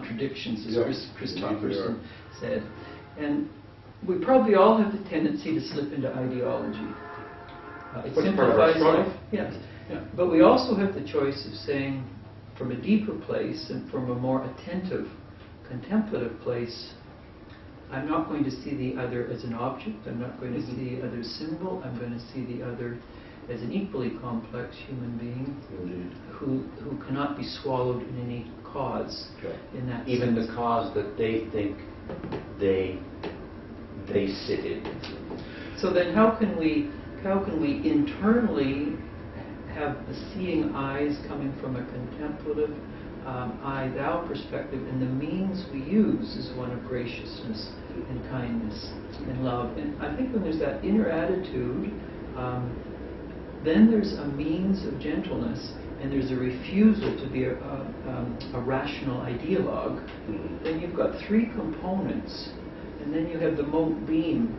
contradictions, as Christopherson said. And we probably all have the tendency to slip into ideology. It simplifies life. Yes. Yeah. But we also have the choice of saying, from a deeper place and from a more attentive, contemplative place, I'm not going to see the other as an object. I'm not going to see the other as symbol. I'm going to see the other as an equally complex human being who cannot be swallowed in any cause. In that even sense. the cause that they think they sit in. So then, how can we internally have the seeing eyes coming from a contemplative I-thou perspective, and the means we use is one of graciousness and kindness and love. And I think when there's that inner attitude, then there's a means of gentleness, and there's a refusal to be a rational ideologue. Then you've got three components, and then you have the mote beam.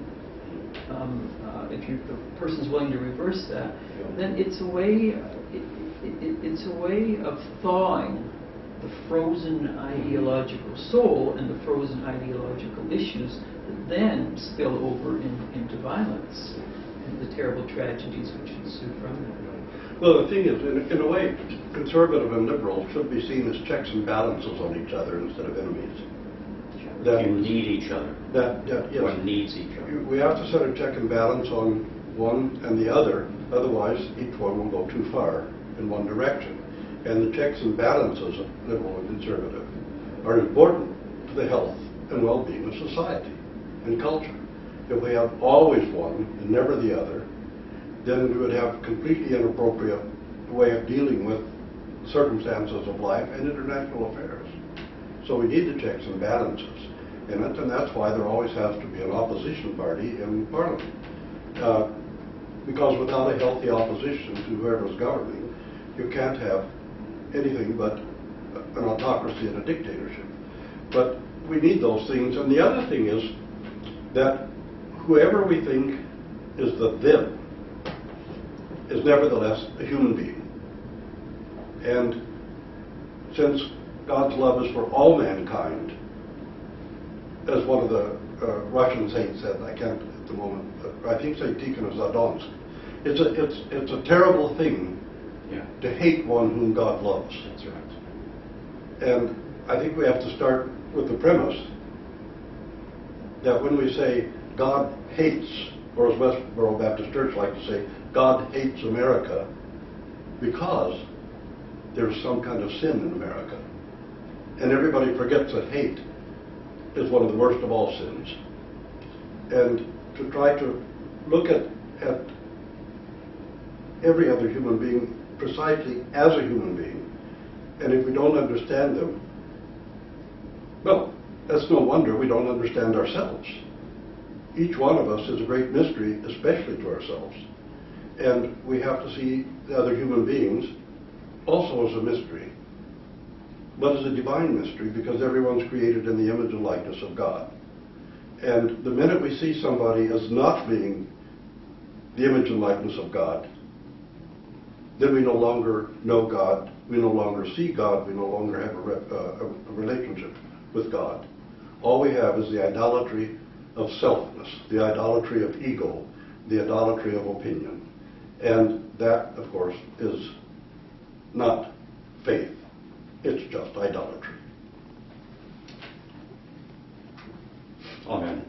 If the person's willing to reverse that, then it's a way. It's a way of thawing the frozen ideological soul and the frozen ideological issues that then spill over into violence and the terrible tragedies which ensue from that. Well, the thing is, in a way, conservative and liberal should be seen as checks and balances on each other instead of enemies. You need each other. Yes. One needs each other. We have to set a check and balance on one and the other, otherwise each one will go too far in one direction. And the checks and balances of liberal and conservative are important to the health and well-being of society and culture. If we have always one and never the other, then we would have a completely inappropriate way of dealing with circumstances of life and international affairs. So we need the checks and balances in it, and that's why there always has to be an opposition party in Parliament. Because without a healthy opposition to whoever's governing, you can't have anything but an autocracy and a dictatorship. But we need those things. And the other thing is that whoever we think is the them is nevertheless a human being. And since God's love is for all mankind, as one of the Russian saints said, I can't at the moment, but I think St. Tikhon of Zadonsk, it's a terrible thing to hate one whom God loves. That's right. And I think we have to start with the premise that when we say God hates, or as Westboro Baptist Church like to say, God hates America because there's some kind of sin in America. And everybody forgets that hate is one of the worst of all sins. And to try to look at every other human being precisely as a human being, and if we don't understand them, well, that's no wonder we don't understand ourselves. Each one of us is a great mystery, especially to ourselves. And we have to see the other human beings also as a mystery, but as a divine mystery, because everyone's created in the image and likeness of God. And the minute we see somebody as not being the image and likeness of God, then we no longer know God, we no longer see God, we no longer have a relationship with God. All we have is the idolatry of selfness, the idolatry of ego, the idolatry of opinion. And that, of course, is not faith. It's just idolatry. Amen.